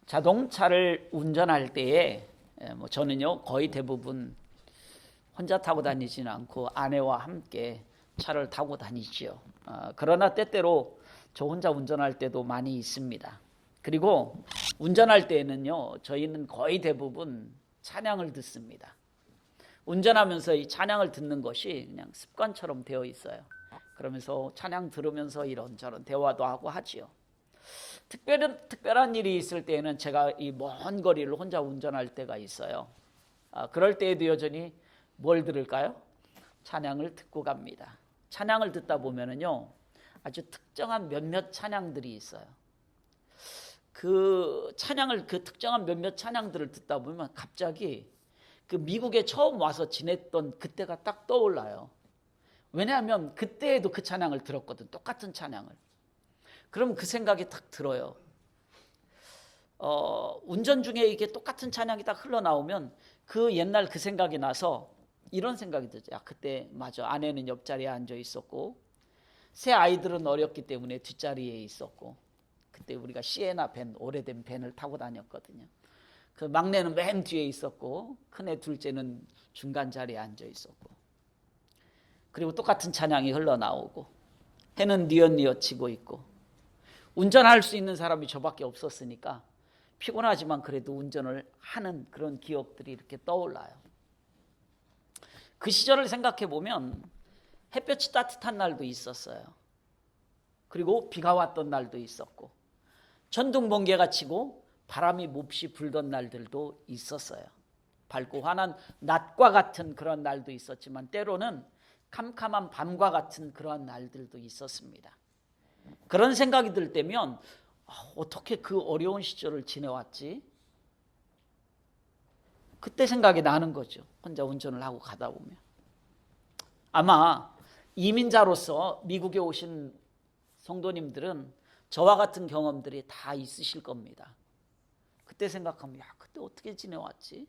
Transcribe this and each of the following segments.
자동차를 운전할 때에 저는요 거의 대부분 혼자 타고 다니지는 않고 아내와 함께 차를 타고 다니지요. 그러나 때때로 저 혼자 운전할 때도 많이 있습니다. 그리고 운전할 때에는요 저희는 거의 대부분 찬양을 듣습니다. 운전하면서 이 찬양을 듣는 것이 그냥 습관처럼 되어 있어요. 그러면서 찬양 들으면서 이런저런 대화도 하고 하지요. 특별한 일이 있을 때에는 제가 이 먼 거리를 혼자 운전할 때가 있어요. 그럴 때에도 여전히 뭘 들을까요? 찬양을 듣고 갑니다. 찬양을 듣다 보면은요 아주 특정한 몇몇 찬양들이 있어요. 그 특정한 몇몇 찬양들을 듣다 보면 갑자기 그 미국에 처음 와서 지냈던 그때가 딱 떠올라요. 왜냐하면 그때에도 그 찬양을 들었거든. 똑같은 찬양을. 그럼 그 생각이 딱 들어요. 운전 중에 이게 똑같은 찬양이 딱 흘러나오면 그 옛날 그 생각이 나서 이런 생각이 들죠. 그때 맞아. 아내는 옆자리에 앉아 있었고 새 아이들은 어렸기 때문에 뒷자리에 있었고 그때 우리가 시에나 밴, 오래된 밴을 타고 다녔거든요. 그 막내는 맨 뒤에 있었고 큰애 둘째는 중간 자리에 앉아 있었고 그리고 똑같은 찬양이 흘러나오고 해는 뉘엿뉘엿 치고 있고 운전할 수 있는 사람이 저밖에 없었으니까 피곤하지만 그래도 운전을 하는 그런 기억들이 이렇게 떠올라요. 그 시절을 생각해 보면 햇볕이 따뜻한 날도 있었어요. 그리고 비가 왔던 날도 있었고 천둥 번개가 치고 바람이 몹시 불던 날들도 있었어요. 밝고 환한 낮과 같은 그런 날도 있었지만 때로는 캄캄한 밤과 같은 그런 날들도 있었습니다. 그런 생각이 들 때면 어떻게 그 어려운 시절을 지내왔지? 그때 생각이 나는 거죠. 혼자 운전을 하고 가다 보면. 아마 이민자로서 미국에 오신 성도님들은 저와 같은 경험들이 다 있으실 겁니다. 그때 생각하면 그때 어떻게 지내왔지?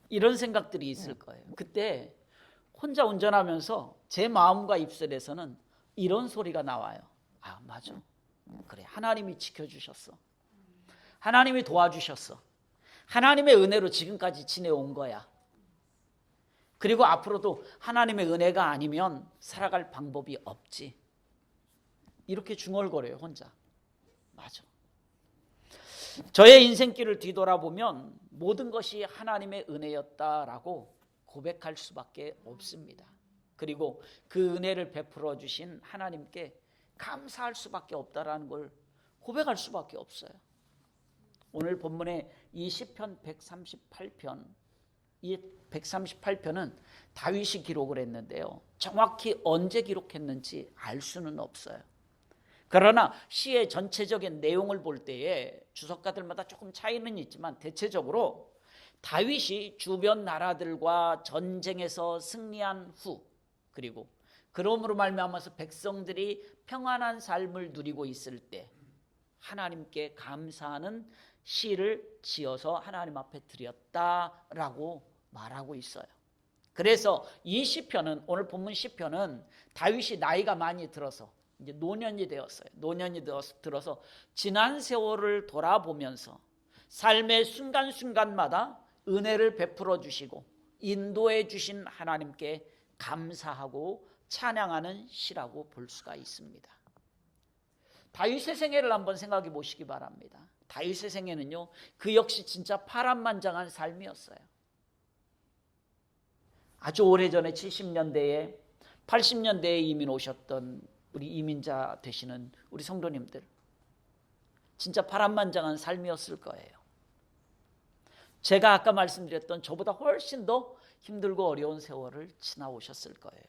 이런 생각들이 있을 거예요. 그때 혼자 운전하면서 제 마음과 입술에서는 이런 소리가 나와요. 맞아. 그래, 하나님이 지켜주셨어. 하나님이 도와주셨어. 하나님의 은혜로 지금까지 지내온 거야. 그리고 앞으로도 하나님의 은혜가 아니면 살아갈 방법이 없지. 이렇게 중얼거려요, 혼자. 맞아. 저의 인생길을 뒤돌아보면 모든 것이 하나님의 은혜였다라고 고백할 수밖에 없습니다. 그리고 그 은혜를 베풀어 주신 하나님께 감사할 수밖에 없다라는 걸 고백할 수밖에 없어요. 오늘 본문의 이 시편 138편, 이 138편은 다윗이 기록을 했는데요. 정확히 언제 기록했는지 알 수는 없어요. 그러나 시의 전체적인 내용을 볼 때에 주석가들마다 조금 차이는 있지만 대체적으로 다윗이 주변 나라들과 전쟁에서 승리한 후 그리고 그러므로 말미암아서 백성들이 평안한 삶을 누리고 있을 때 하나님께 감사하는 시를 지어서 하나님 앞에 드렸다라고 말하고 있어요. 그래서 이 시편은 오늘 본문 시편은 다윗이 나이가 많이 들어서 이제 노년이 되었어요. 노년이 들어서 지난 세월을 돌아보면서 삶의 순간순간마다 은혜를 베풀어 주시고 인도해 주신 하나님께 감사하고 찬양하는 시라고 볼 수가 있습니다. 다윗의 생애를 한번 생각해 보시기 바랍니다. 다윗의 생애는요, 그 역시 진짜 파란만장한 삶이었어요. 아주 오래전에 70년대에 80년대에 이민 오셨던 우리 이민자 되시는 우리 성도님들 진짜 파란만장한 삶이었을 거예요. 제가 아까 말씀드렸던 저보다 훨씬 더 힘들고 어려운 세월을 지나오셨을 거예요.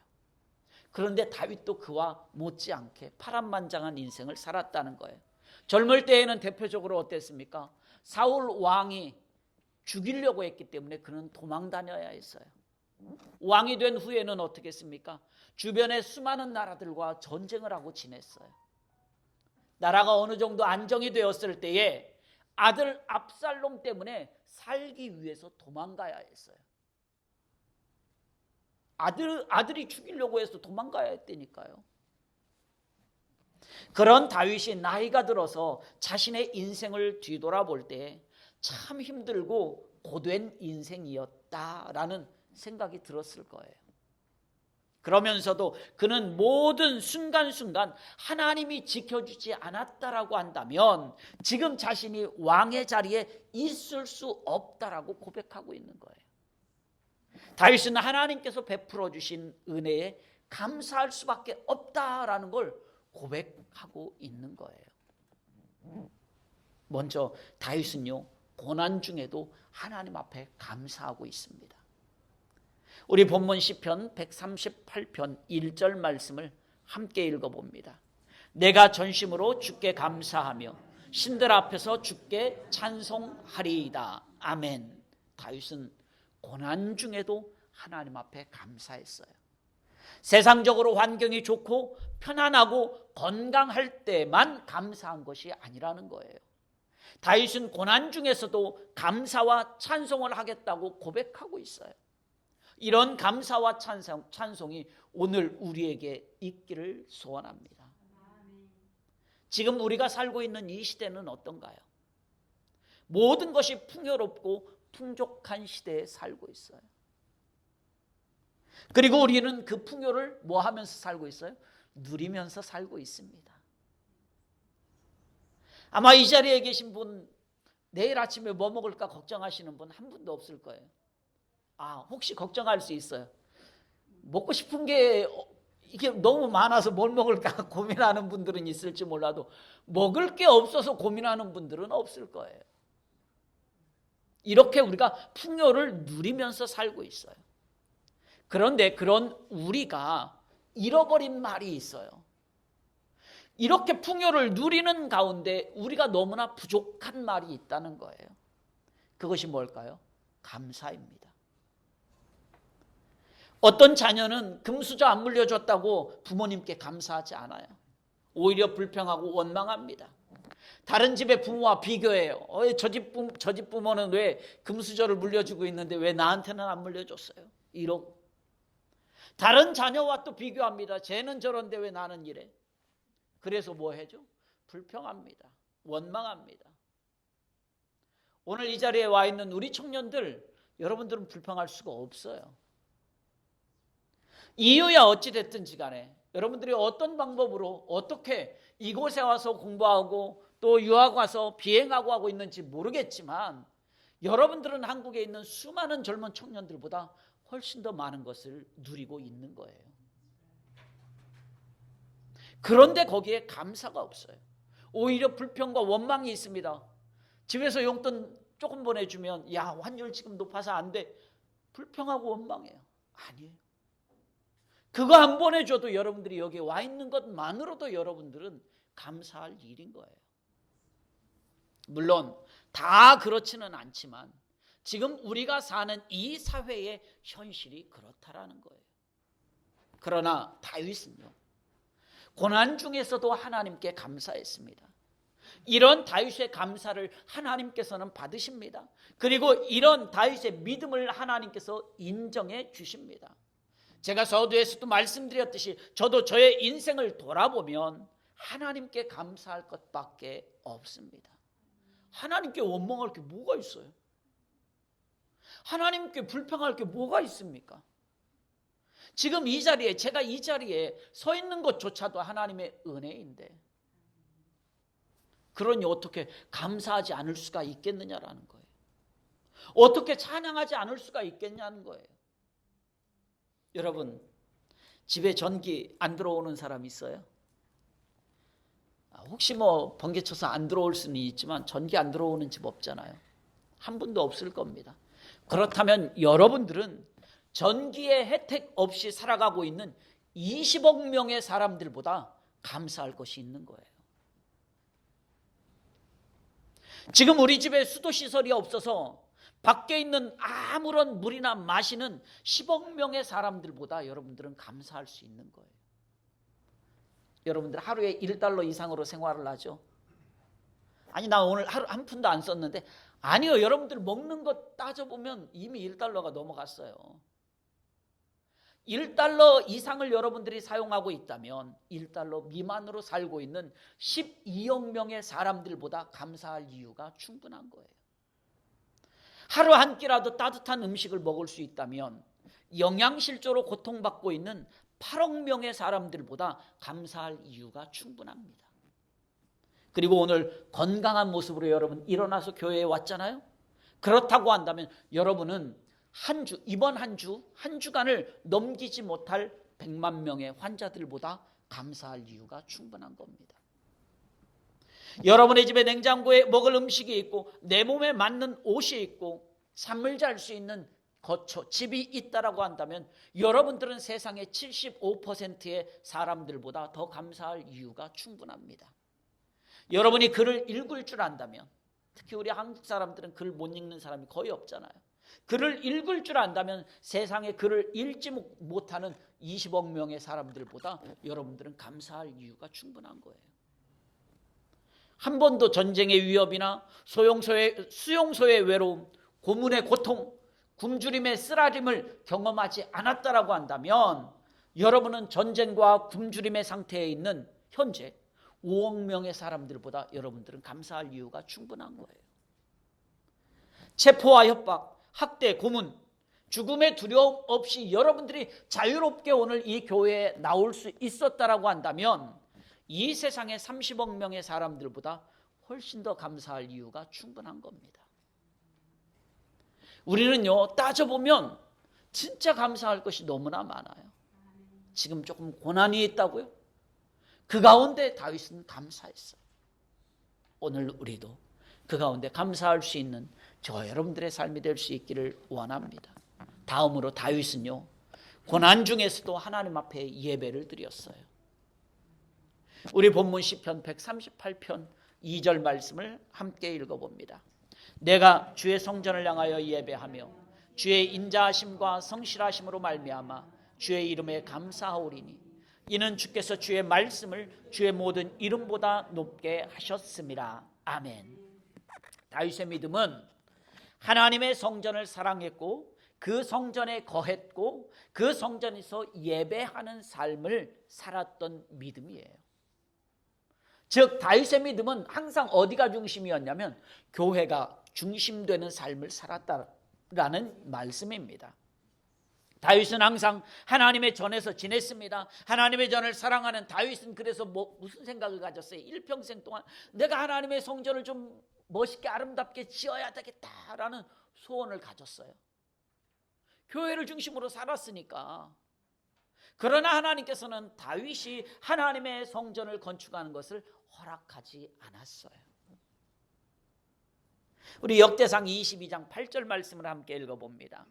그런데 다윗도 그와 못지않게 파란만장한 인생을 살았다는 거예요. 젊을 때에는 대표적으로 어땠습니까? 사울 왕이 죽이려고 했기 때문에 그는 도망 다녀야 했어요. 왕이 된 후에는 어떻게 했습니까? 주변의 수많은 나라들과 전쟁을 하고 지냈어요. 나라가 어느 정도 안정이 되었을 때에 아들 압살롬 때문에 살기 위해서 도망가야 했어요. 아들이 죽이려고 해서 도망가야 했다니까요. 그런 다윗이 나이가 들어서 자신의 인생을 뒤돌아볼 때 참 힘들고 고된 인생이었다라는 생각이 들었을 거예요. 그러면서도 그는 모든 순간순간 하나님이 지켜주지 않았다라고 한다면 지금 자신이 왕의 자리에 있을 수 없다라고 고백하고 있는 거예요. 다윗은 하나님께서 베풀어 주신 은혜에 감사할 수밖에 없다라는 걸 고백하고 있는 거예요. 먼저 다윗은요, 고난 중에도 하나님 앞에 감사하고 있습니다. 우리 본문 시편 138편 1절 말씀을 함께 읽어봅니다. 내가 전심으로 주께 감사하며 신들 앞에서 주께 찬송하리이다. 아멘. 다윗은 고난 중에도 하나님 앞에 감사했어요. 세상적으로 환경이 좋고 편안하고 건강할 때만 감사한 것이 아니라는 거예요. 다윗은 고난 중에서도 감사와 찬송을 하겠다고 고백하고 있어요. 이런 감사와 찬송이 오늘 우리에게 있기를 소원합니다. 지금 우리가 살고 있는 이 시대는 어떤가요? 모든 것이 풍요롭고 풍족한 시대에 살고 있어요. 그리고 우리는 그 풍요를 뭐 하면서 살고 있어요? 누리면서 살고 있습니다. 아마 이 자리에 계신 분, 내일 아침에 뭐 먹을까 걱정하시는 분 한 분도 없을 거예요. 혹시 걱정할 수 있어요. 먹고 싶은 게 이게 너무 많아서 뭘 먹을까 고민하는 분들은 있을지 몰라도 먹을 게 없어서 고민하는 분들은 없을 거예요. 이렇게 우리가 풍요를 누리면서 살고 있어요. 그런데 그런 우리가 잃어버린 말이 있어요. 이렇게 풍요를 누리는 가운데 우리가 너무나 부족한 말이 있다는 거예요. 그것이 뭘까요? 감사입니다. 어떤 자녀는 금수저 안 물려줬다고 부모님께 감사하지 않아요. 오히려 불평하고 원망합니다. 다른 집의 부모와 비교해요. 저 집 부모는 왜 금수저를 물려주고 있는데 왜 나한테는 안 물려줬어요? 이러고. 다른 자녀와 또 비교합니다. 쟤는 저런데 왜 나는 이래? 그래서 뭐 해죠? 불평합니다. 원망합니다. 오늘 이 자리에 와 있는 우리 청년들, 여러분들은 불평할 수가 없어요. 이유야 어찌됐든지 간에 여러분들이 어떤 방법으로 어떻게 이곳에 와서 공부하고 또 유학 와서 비행하고 하고 있는지 모르겠지만 여러분들은 한국에 있는 수많은 젊은 청년들보다 훨씬 더 많은 것을 누리고 있는 거예요. 그런데 거기에 감사가 없어요. 오히려 불평과 원망이 있습니다. 집에서 용돈 조금 보내주면 야, 환율 지금 높아서 안 돼. 불평하고 원망해요. 아니에요. 그거 안 보내줘도 여러분들이 여기 와 있는 것만으로도 여러분들은 감사할 일인 거예요. 물론 다 그렇지는 않지만 지금 우리가 사는 이 사회의 현실이 그렇다라는 거예요. 그러나 다윗은요, 고난 중에서도 하나님께 감사했습니다. 이런 다윗의 감사를 하나님께서는 받으십니다. 그리고 이런 다윗의 믿음을 하나님께서 인정해 주십니다. 제가 서두에서도 말씀드렸듯이 저도 저의 인생을 돌아보면 하나님께 감사할 것밖에 없습니다. 하나님께 원망할 게 뭐가 있어요? 하나님께 불평할 게 뭐가 있습니까? 지금 이 자리에, 제가 이 자리에 서 있는 것조차도 하나님의 은혜인데 그러니 어떻게 감사하지 않을 수가 있겠느냐라는 거예요. 어떻게 찬양하지 않을 수가 있겠냐는 거예요. 여러분, 집에 전기 안 들어오는 사람 있어요? 혹시 뭐 번개 쳐서 안 들어올 수는 있지만 전기 안 들어오는 집 없잖아요. 한 분도 없을 겁니다. 그렇다면 여러분들은 전기의 혜택 없이 살아가고 있는 20억 명의 사람들보다 감사할 것이 있는 거예요. 지금 우리 집에 수도시설이 없어서 밖에 있는 아무런 물이나 마시는 10억 명의 사람들보다 여러분들은 감사할 수 있는 거예요. 여러분들 하루에 $1 이상으로 생활을 하죠? 아니, 나 오늘 하루 한 푼도 안 썼는데. 아니요, 여러분들 먹는 것 따져보면 이미 $1가 넘어갔어요. $1 이상을 여러분들이 사용하고 있다면 $1 미만으로 살고 있는 12억 명의 사람들보다 감사할 이유가 충분한 거예요. 하루 한 끼라도 따뜻한 음식을 먹을 수 있다면 영양실조로 고통받고 있는 8억 명의 사람들보다 감사할 이유가 충분합니다. 그리고 오늘 건강한 모습으로 여러분 일어나서 교회에 왔잖아요. 그렇다고 한다면 여러분은 이번 한 주간을 넘기지 못할 100만 명의 환자들보다 감사할 이유가 충분한 겁니다. 여러분의 집에 냉장고에 먹을 음식이 있고 내 몸에 맞는 옷이 있고 잠을 잘 수 있는 거처, 집이 있다라고 한다면 여러분들은 세상의 75%의 사람들보다 더 감사할 이유가 충분합니다. 여러분이 글을 읽을 줄 안다면, 특히 우리 한국 사람들은 글 못 읽는 사람이 거의 없잖아요. 글을 읽을 줄 안다면 세상에 글을 읽지 못하는 20억 명의 사람들보다 여러분들은 감사할 이유가 충분한 거예요. 한 번도 전쟁의 위협이나 수용소의 외로움, 고문의 고통, 굶주림의 쓰라림을 경험하지 않았다라고 한다면 여러분은 전쟁과 굶주림의 상태에 있는 현재 5억 명의 사람들보다 여러분들은 감사할 이유가 충분한 거예요. 체포와 협박, 학대, 고문, 죽음의 두려움 없이 여러분들이 자유롭게 오늘 이 교회에 나올 수 있었다라고 한다면 이 세상의 30억 명의 사람들보다 훨씬 더 감사할 이유가 충분한 겁니다. 우리는요, 따져보면 진짜 감사할 것이 너무나 많아요. 지금 조금 고난이 있다고요? 그 가운데 다윗은 감사했어요. 오늘 우리도 그 가운데 감사할 수 있는 저와 여러분들의 삶이 될 수 있기를 원합니다. 다음으로 다윗은요, 고난 중에서도 하나님 앞에 예배를 드렸어요. 우리 본문 시편 138편 2절 말씀을 함께 읽어봅니다. 내가 주의 성전을 향하여 예배하며 주의 인자하심과 성실하심으로 말미암아 주의 이름에 감사하오리니 이는 주께서 주의 말씀을 주의 모든 이름보다 높게 하셨습니다. 아멘. 다윗의 믿음은 하나님의 성전을 사랑했고 그 성전에 거했고 그 성전에서 예배하는 삶을 살았던 믿음이에요. 즉 다윗의 믿음은 항상 어디가 중심이었냐면 교회가 중심되는 삶을 살았다라는 말씀입니다. 다윗은 항상 하나님의 전에서 지냈습니다. 하나님의 전을 사랑하는 다윗은 그래서 무슨 생각을 가졌어요? 일평생 동안 내가 하나님의 성전을 좀 멋있게 아름답게 지어야 되겠다라는 소원을 가졌어요. 교회를 중심으로 살았으니까. 그러나 하나님께서는 다윗이 하나님의 성전을 건축하는 것을 허락하지 않았어요. 우리 역대상 22장 8절 말씀을 함께 읽어봅니다.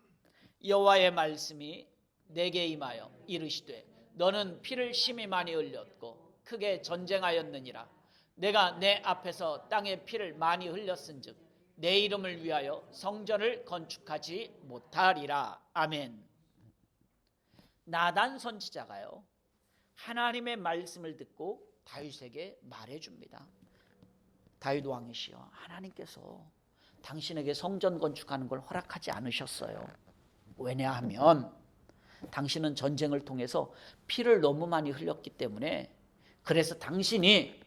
여호와의 말씀이 내게 임하여 이르시되 너는 피를 심히 많이 흘렸고 크게 전쟁하였느니라. 내가 내 앞에서 땅에 피를 많이 흘렸은즉 내 이름을 위하여 성전을 건축하지 못하리라. 아멘. 나단 선지자가요, 하나님의 말씀을 듣고 다윗에게 말해줍니다. 다윗 왕이시여, 하나님께서 당신에게 성전 건축하는 걸 허락하지 않으셨어요. 왜냐하면 당신은 전쟁을 통해서 피를 너무 많이 흘렸기 때문에, 그래서 당신이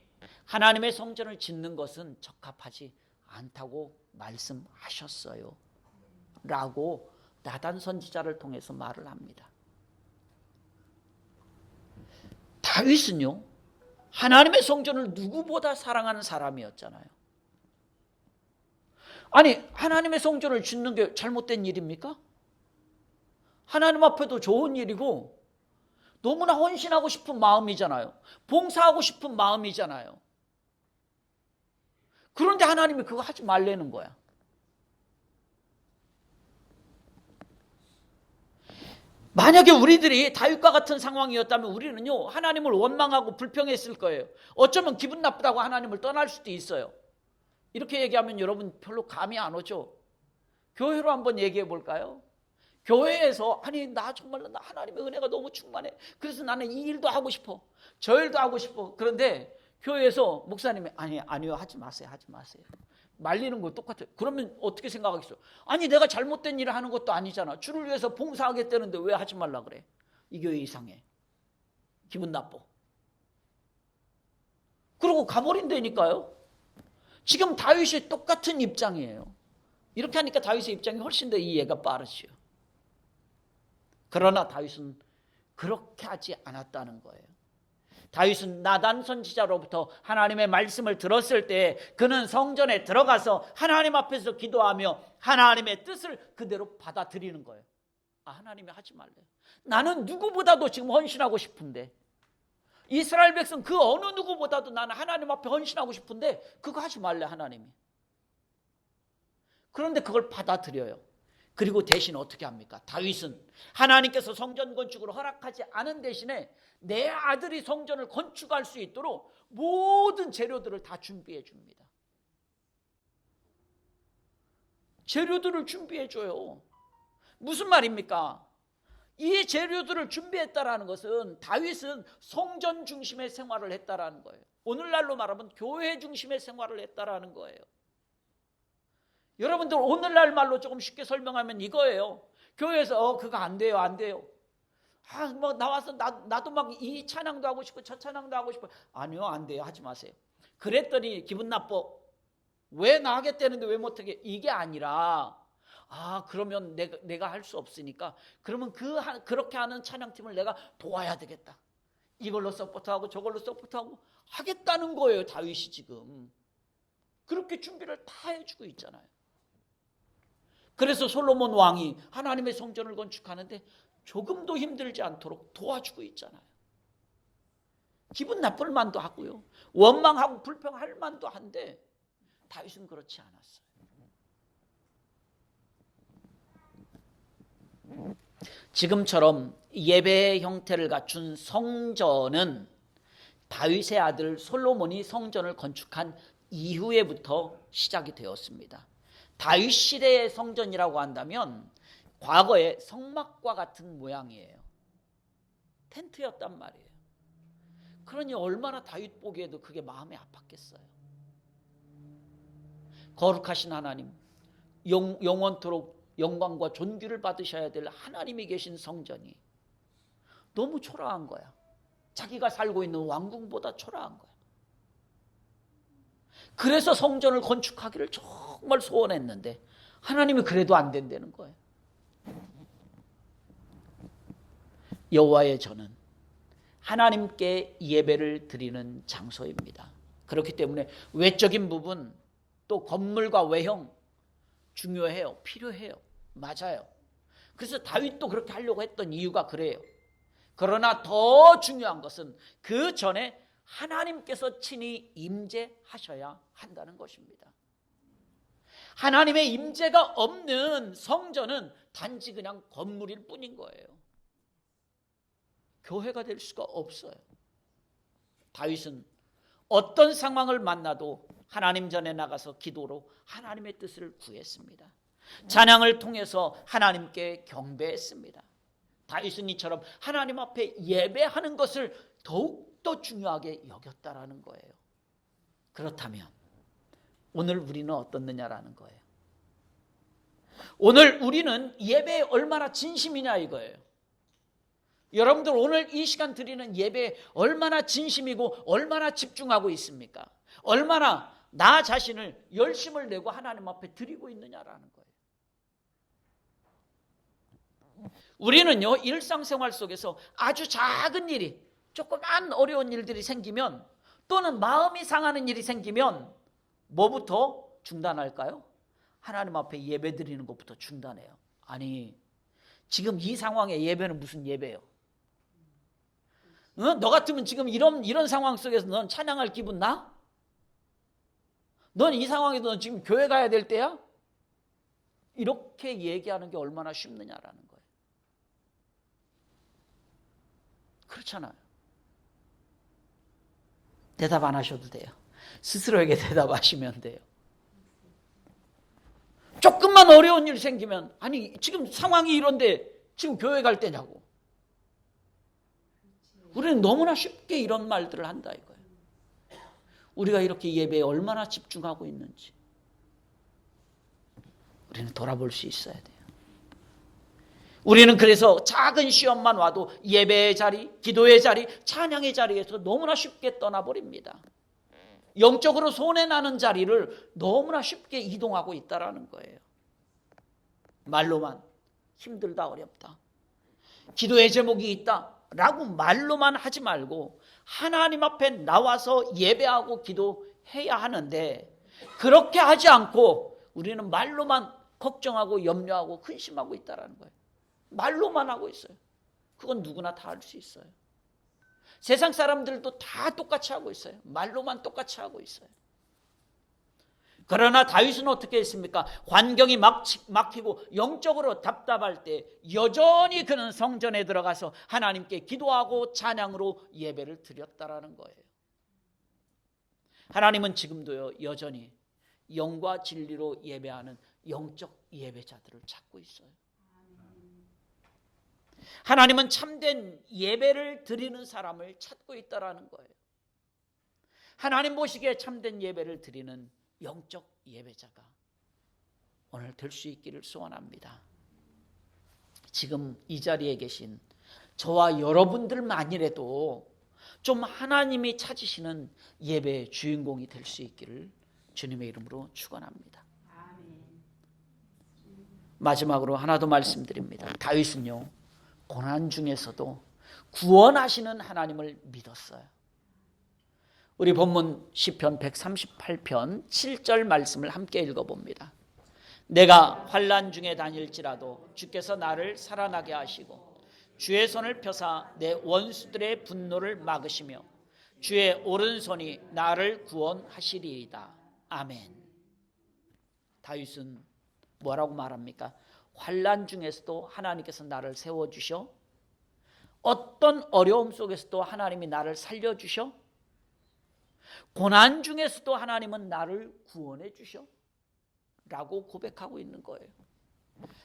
하나님의 성전을 짓는 것은 적합하지 않다고 말씀하셨어요 라고 나단 선지자를 통해서 말을 합니다. 다윗은요, 하나님의 성전을 누구보다 사랑하는 사람이었잖아요. 아니, 하나님의 성전을 짓는 게 잘못된 일입니까? 하나님 앞에도 좋은 일이고 너무나 헌신하고 싶은 마음이잖아요. 봉사하고 싶은 마음이잖아요. 그런데 하나님이 그거 하지 말라는 거야. 만약에 우리들이 다윗과 같은 상황이었다면 우리는요, 하나님을 원망하고 불평했을 거예요. 어쩌면 기분 나쁘다고 하나님을 떠날 수도 있어요. 이렇게 얘기하면 여러분 별로 감이 안 오죠. 교회로 한번 얘기해 볼까요? 교회에서 아니 나 정말로 나 하나님의 은혜가 너무 충만해. 그래서 나는 이 일도 하고 싶어. 저 일도 하고 싶어. 그런데 교회에서 목사님이 아니요 하지 마세요. 말리는 거 똑같아요. 그러면 어떻게 생각하겠어요? 아니 내가 잘못된 일을 하는 것도 아니잖아. 주를 위해서 봉사하겠다는데 왜 하지 말라 그래? 이 교회 이상해. 기분 나빠. 그러고 가버린다니까요. 지금 다윗이 똑같은 입장이에요. 이렇게 하니까 다윗의 입장이 훨씬 더 이해가 빠르지요. 그러나 다윗은 그렇게 하지 않았다는 거예요. 다윗은 나단 선지자로부터 하나님의 말씀을 들었을 때 그는 성전에 들어가서 하나님 앞에서 기도하며 하나님의 뜻을 그대로 받아들이는 거예요. 하나님이 하지 말래요. 나는 누구보다도 지금 헌신하고 싶은데, 이스라엘 백성 그 어느 누구보다도 나는 하나님 앞에 헌신하고 싶은데 그거 하지 말래 하나님이. 그런데 그걸 받아들여요. 그리고 대신 어떻게 합니까? 다윗은 하나님께서 성전 건축을 허락하지 않은 대신에 내 아들이 성전을 건축할 수 있도록 모든 재료들을 다 준비해 줍니다. 재료들을 준비해 줘요. 무슨 말입니까? 이 재료들을 준비했다라는 것은 다윗은 성전 중심의 생활을 했다라는 거예요. 오늘날로 말하면 교회 중심의 생활을 했다라는 거예요. 여러분들 오늘날 말로 조금 쉽게 설명하면 이거예요. 교회에서 그거 안 돼요, 안 돼요. 뭐 나와서 나도 막 이 찬양도 하고 싶고 저 찬양도 하고 싶어. 아니요, 안 돼요, 하지 마세요. 그랬더니 기분 나빠. 왜 나 하겠다는데 왜 못하게? 이게 아니라 그러면 내가 할 수 없으니까 그러면 그렇게 하는 찬양팀을 내가 도와야 되겠다. 이걸로 서포트하고 저걸로 서포트하고 하겠다는 거예요. 다윗이 지금 그렇게 준비를 다 해주고 있잖아요. 그래서 솔로몬 왕이 하나님의 성전을 건축하는데 조금도 힘들지 않도록 도와주고 있잖아요. 기분 나쁠 만도 하고요, 원망하고 불평할 만도 한데 다윗은 그렇지 않았어요. 지금처럼 예배의 형태를 갖춘 성전은 다윗의 아들 솔로몬이 성전을 건축한 이후에부터 시작이 되었습니다. 다윗 시대의 성전이라고 한다면 과거의 성막과 같은 모양이에요. 텐트였단 말이에요. 그러니 얼마나 다윗 보기에도 그게 마음이 아팠겠어요. 거룩하신 하나님, 영원토록 영광과 존귀를 받으셔야 될 하나님이 계신 성전이 너무 초라한 거야. 자기가 살고 있는 왕궁보다 초라한 거야. 그래서 성전을 건축하기를 정말 소원했는데 하나님이 그래도 안 된다는 거예요. 여호와의 전은 하나님께 예배를 드리는 장소입니다. 그렇기 때문에 외적인 부분, 또 건물과 외형 중요해요. 필요해요. 맞아요. 그래서 다윗도 그렇게 하려고 했던 이유가 그래요. 그러나 더 중요한 것은 그 전에 하나님께서 친히 임재하셔야 한다는 것입니다. 하나님의 임재가 없는 성전은 단지 그냥 건물일 뿐인 거예요. 교회가 될 수가 없어요. 다윗은 어떤 상황을 만나도 하나님 전에 나가서 기도로 하나님의 뜻을 구했습니다. 찬양을 통해서 하나님께 경배했습니다. 다윗은 이처럼 하나님 앞에 예배하는 것을 더욱더 중요하게 여겼다라는 거예요. 그렇다면 오늘 우리는 어떻느냐라는 거예요. 오늘 우리는 예배에 얼마나 진심이냐 이거예요. 여러분들 오늘 이 시간 드리는 예배에 얼마나 진심이고 얼마나 집중하고 있습니까? 얼마나 나 자신을 열심을 내고 하나님 앞에 드리고 있느냐라는 거예요. 우리는요, 일상생활 속에서 아주 작은 일이, 조그만 어려운 일들이 생기면, 또는 마음이 상하는 일이 생기면 뭐부터 중단할까요? 하나님 앞에 예배 드리는 것부터 중단해요. 아니, 지금 이 상황에 예배는 무슨 예배예요? 너 같으면 지금 이런 상황 속에서 넌 찬양할 기분 나? 넌 이 상황에서 넌 지금 교회 가야 될 때야? 이렇게 얘기하는 게 얼마나 쉽느냐라는 거예요. 그렇잖아요. 대답 안 하셔도 돼요. 스스로에게 대답하시면 돼요. 조금만 어려운 일 생기면, 아니 지금 상황이 이런데 지금 교회 갈 때냐고. 우리는 너무나 쉽게 이런 말들을 한다 이거예요. 우리가 이렇게 예배에 얼마나 집중하고 있는지 우리는 돌아볼 수 있어야 돼요. 우리는 그래서 작은 시험만 와도 예배의 자리, 기도의 자리, 찬양의 자리에서 너무나 쉽게 떠나버립니다. 영적으로 손해나는 자리를 너무나 쉽게 이동하고 있다는 거예요. 말로만 힘들다, 어렵다, 기도의 제목이 있다 라고 말로만 하지 말고 하나님 앞에 나와서 예배하고 기도해야 하는데, 그렇게 하지 않고 우리는 말로만 걱정하고 염려하고 근심하고 있다는 거예요. 말로만 하고 있어요. 그건 누구나 다 할 수 있어요. 세상 사람들도 다 똑같이 하고 있어요. 말로만 똑같이 하고 있어요. 그러나 다윗은 어떻게 했습니까? 환경이 막히고 영적으로 답답할 때 여전히 그는 성전에 들어가서 하나님께 기도하고 찬양으로 예배를 드렸다라는 거예요. 하나님은 지금도요, 여전히 영과 진리로 예배하는 영적 예배자들을 찾고 있어요. 하나님은 참된 예배를 드리는 사람을 찾고 있다라는 거예요. 하나님 보시기에 참된 예배를 드리는 영적 예배자가 오늘 될 수 있기를 소원합니다. 지금 이 자리에 계신 저와 여러분들만이라도 좀 하나님이 찾으시는 예배의 주인공이 될 수 있기를 주님의 이름으로 축원합니다. 마지막으로 하나 더 말씀드립니다. 다윗은요, 고난 중에서도 구원하시는 하나님을 믿었어요. 우리 본문 시편 138편 7절 말씀을 함께 읽어봅니다. 내가 환난 중에 다닐지라도 주께서 나를 살아나게 하시고 주의 손을 펴사 내 원수들의 분노를 막으시며 주의 오른손이 나를 구원하시리이다. 아멘. 다윗은 뭐라고 말합니까? 환난 중에서도 하나님께서 나를 세워주셔, 어떤 어려움 속에서도 하나님이 나를 살려주셔, 고난 중에서도 하나님은 나를 구원해 주셔 라고 고백하고 있는 거예요.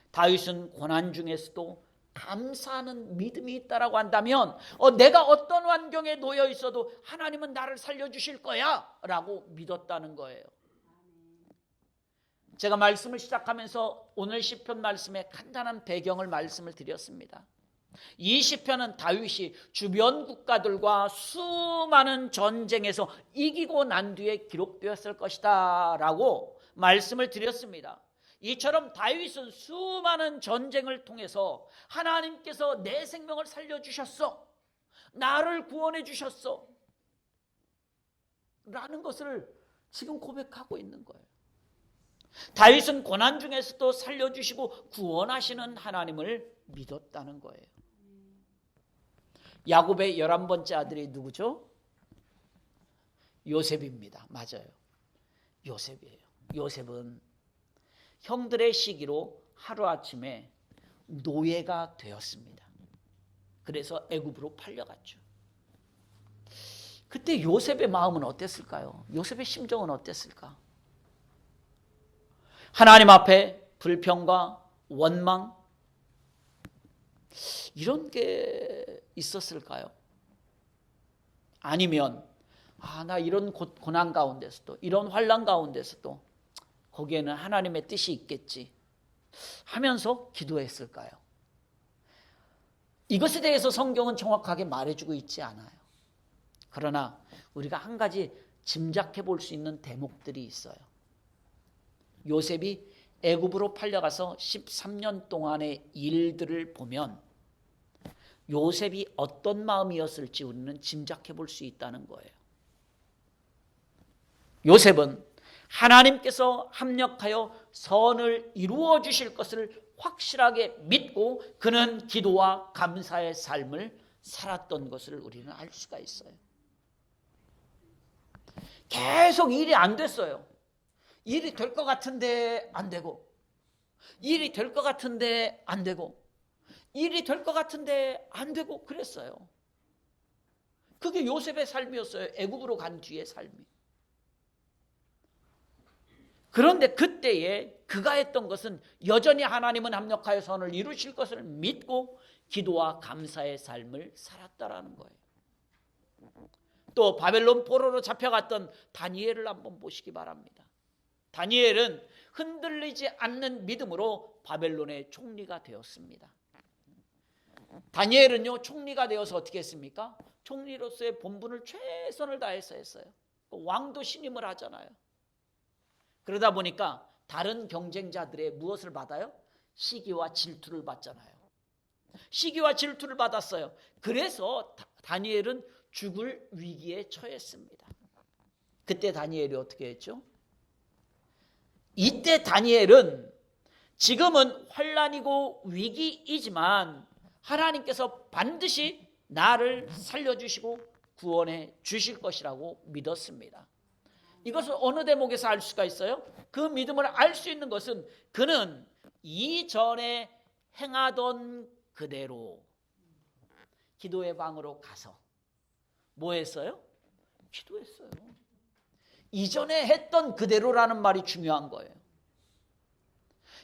다윗은 고난 중에서도 감사하는 믿음이 있다라고 한다면 내가 어떤 환경에 놓여 있어도 하나님은 나를 살려주실 거야 라고 믿었다는 거예요. 제가 말씀을 시작하면서 오늘 시편 말씀의 간단한 배경을 말씀을 드렸습니다. 이 시편은 다윗이 주변 국가들과 수많은 전쟁에서 이기고 난 뒤에 기록되었을 것이다 라고 말씀을 드렸습니다. 이처럼 다윗은 수많은 전쟁을 통해서 하나님께서 내 생명을 살려주셨어, 나를 구원해 주셨어 라는 것을 지금 고백하고 있는 거예요. 다윗은 고난 중에서도 살려주시고 구원하시는 하나님을 믿었다는 거예요. 야곱의 11번째 아들이 누구죠? 요셉입니다. 맞아요. 요셉이에요. 요셉은 형들의 시기로 하루아침에 노예가 되었습니다. 그래서 애굽으로 팔려갔죠. 그때 요셉의 마음은 어땠을까요? 요셉의 심정은 어땠을까? 하나님 앞에 불평과 원망, 이런 게 있었을까요? 아니면 나 이런 고난 가운데서도, 이런 환난 가운데서도 거기에는 하나님의 뜻이 있겠지 하면서 기도했을까요? 이것에 대해서 성경은 정확하게 말해주고 있지 않아요. 그러나 우리가 한 가지 짐작해 볼 수 있는 대목들이 있어요. 요셉이 애굽으로 팔려가서 13년 동안의 일들을 보면 요셉이 어떤 마음이었을지 우리는 짐작해 볼 수 있다는 거예요. 요셉은 하나님께서 합력하여 선을 이루어 주실 것을 확실하게 믿고 그는 기도와 감사의 삶을 살았던 것을 우리는 알 수가 있어요. 계속 일이 안 됐어요. 일이 될 것 같은데 안 되고, 일이 될 것 같은데 안 되고, 일이 될 것 같은데 안 되고 그랬어요. 그게 요셉의 삶이었어요. 애굽으로 간 뒤의 삶이. 그런데 그때에 그가 했던 것은 여전히 하나님은 합력하여 선을 이루실 것을 믿고 기도와 감사의 삶을 살았다라는 거예요. 또 바벨론 포로로 잡혀갔던 다니엘을 한번 보시기 바랍니다. 다니엘은 흔들리지 않는 믿음으로 바벨론의 총리가 되었습니다. 다니엘은요 총리가 되어서 어떻게 했습니까? 총리로서의 본분을 최선을 다해서 했어요. 왕도 신임을 하잖아요. 그러다 보니까 다른 경쟁자들의 무엇을 받아요? 시기와 질투를 받잖아요. 시기와 질투를 받았어요. 그래서 다니엘은 죽을 위기에 처했습니다. 그때 다니엘이 어떻게 했죠? 이때 다니엘은 지금은 환난이고 위기이지만 하나님께서 반드시 나를 살려주시고 구원해 주실 것이라고 믿었습니다. 이것을 어느 대목에서 알 수가 있어요? 그 믿음을 알 수 있는 것은 그는 이전에 행하던 그대로 기도의 방으로 가서 뭐 했어요? 기도했어요. 이전에 했던 그대로라는 말이 중요한 거예요.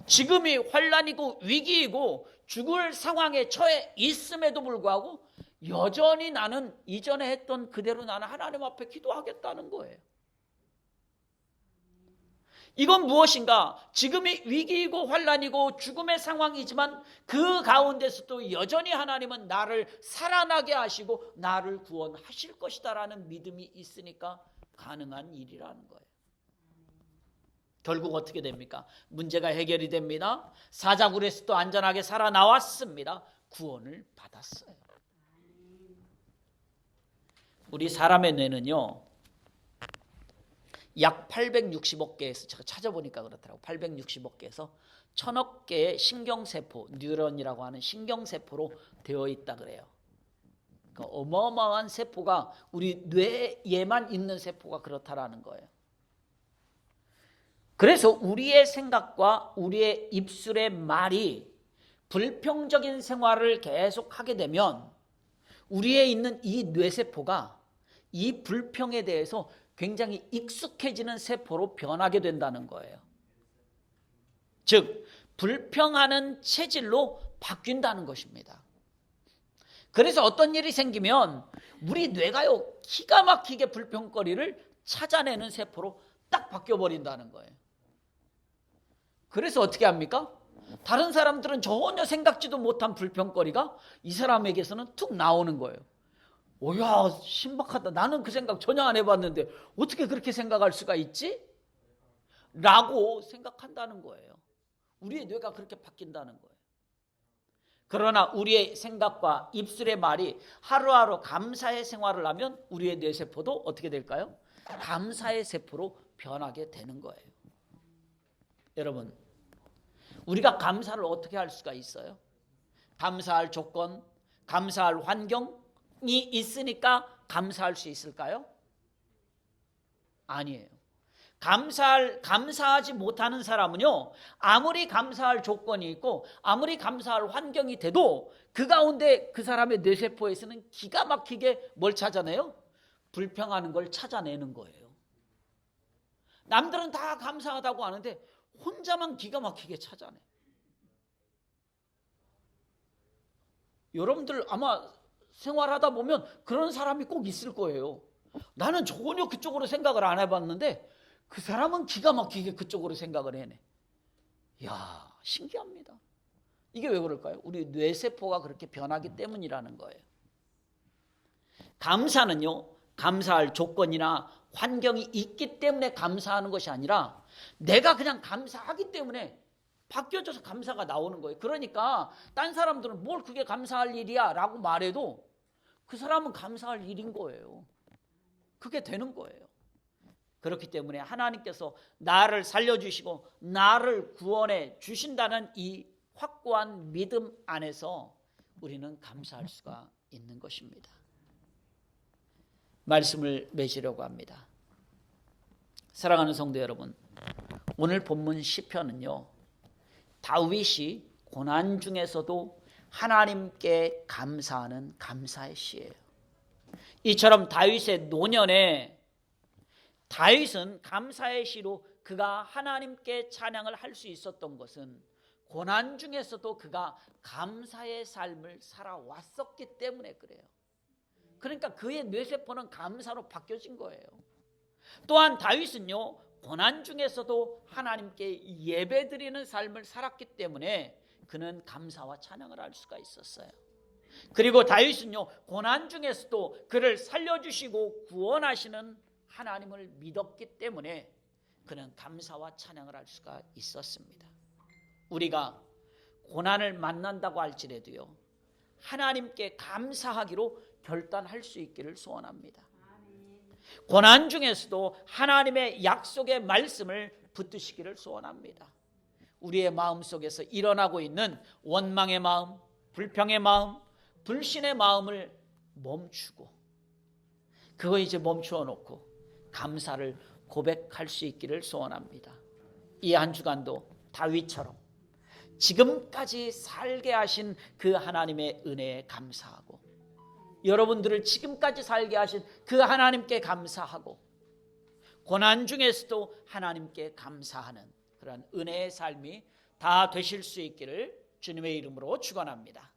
지금이 환난이고 위기이고 죽을 상황에 처해 있음에도 불구하고 여전히 나는 이전에 했던 그대로 나는 하나님 앞에 기도하겠다는 거예요. 이건 무엇인가? 지금이 위기이고 환난이고 죽음의 상황이지만 그 가운데서도 여전히 하나님은 나를 살아나게 하시고 나를 구원하실 것이다라는 믿음이 있으니까 가능한 일이라는 거예요. 결국 어떻게 됩니까? 문제가 해결이 됩니다. 사자굴에서도 안전하게 살아나왔습니다. 구원을 받았어요. 우리 사람의 뇌는요 약 860억 개에서 제가 찾아보니까 그렇더라고요. 860억 개에서 1000억 개의 신경세포, 뉴런이라고 하는 신경세포로 되어 있다 그래요. 그러니까 어마어마한 세포가 우리 뇌에만 있는 세포가 그렇다라는 거예요. 그래서 우리의 생각과 우리의 입술의 말이 불평적인 생활을 계속하게 되면 우리에 있는 이 뇌세포가 이 불평에 대해서 굉장히 익숙해지는 세포로 변하게 된다는 거예요. 즉 불평하는 체질로 바뀐다는 것입니다. 그래서 어떤 일이 생기면 우리 뇌가요 기가 막히게 불평거리를 찾아내는 세포로 딱 바뀌어버린다는 거예요. 그래서 어떻게 합니까? 다른 사람들은 전혀 생각지도 못한 불평거리가 이 사람에게서는 툭 나오는 거예요. 오야 신박하다. 나는 그 생각 전혀 안 해봤는데 어떻게 그렇게 생각할 수가 있지? 라고 생각한다는 거예요. 우리의 뇌가 그렇게 바뀐다는 거예요. 그러나 우리의 생각과 입술의 말이 하루하루 감사의 생활을 하면 우리의 뇌세포도 어떻게 될까요? 감사의 세포로 변하게 되는 거예요. 여러분, 우리가 감사를 어떻게 할 수가 있어요? 감사할 조건, 감사할 환경이 있으니까 감사할 수 있을까요? 아니에요. 감사하지 못하는 사람은요, 아무리 감사할 조건이 있고 아무리 감사할 환경이 돼도 그 가운데 그 사람의 뇌세포에서는 기가 막히게 뭘 찾아내요? 불평하는 걸 찾아내는 거예요. 남들은 다 감사하다고 하는데 혼자만 기가 막히게 찾아내. 여러분들 아마 생활하다 보면 그런 사람이 꼭 있을 거예요. 나는 전혀 그쪽으로 생각을 안 해봤는데 그 사람은 기가 막히게 그쪽으로 생각을 해내. 이야, 신기합니다. 이게 왜 그럴까요? 우리 뇌세포가 그렇게 변하기 때문이라는 거예요. 감사는요, 감사할 조건이나 환경이 있기 때문에 감사하는 것이 아니라 내가 그냥 감사하기 때문에 바뀌어져서 감사가 나오는 거예요. 그러니까 딴 사람들은 뭘 그게 감사할 일이야 라고 말해도 그 사람은 감사할 일인 거예요. 그게 되는 거예요. 그렇기 때문에 하나님께서 나를 살려주시고 나를 구원해 주신다는 이 확고한 믿음 안에서 우리는 감사할 수가 있는 것입니다. 말씀을 맺으려고 합니다. 사랑하는 성도 여러분, 오늘 본문 시편은요, 다윗이 고난 중에서도 하나님께 감사하는 감사의 시예요. 이처럼 다윗의 노년에 다윗은 감사의 시로 그가 하나님께 찬양을 할 수 있었던 것은 고난 중에서도 그가 감사의 삶을 살아왔었기 때문에 그래요. 그러니까 그의 뇌세포는 감사로 바뀌어진 거예요. 또한 다윗은요, 고난 중에서도 하나님께 예배드리는 삶을 살았기 때문에 그는 감사와 찬양을 할 수가 있었어요. 그리고 다윗은요, 고난 중에서도 그를 살려주시고 구원하시는 하나님을 믿었기 때문에 그는 감사와 찬양을 할 수가 있었습니다. 우리가 고난을 만난다고 할지라도요, 하나님께 감사하기로 결단할 수 있기를 소원합니다. 고난 중에서도 하나님의 약속의 말씀을 붙드시기를 소원합니다. 우리의 마음속에서 일어나고 있는 원망의 마음, 불평의 마음, 불신의 마음을 멈추고 그거 이제 멈추어 놓고 감사를 고백할 수 있기를 소원합니다. 이 한 주간도 다윗처럼 지금까지 살게 하신 그 하나님의 은혜에 감사하고, 여러분들을 지금까지 살게 하신 그 하나님께 감사하고, 고난 중에서도 하나님께 감사하는 그런 은혜의 삶이 다 되실 수 있기를 주님의 이름으로 축원합니다.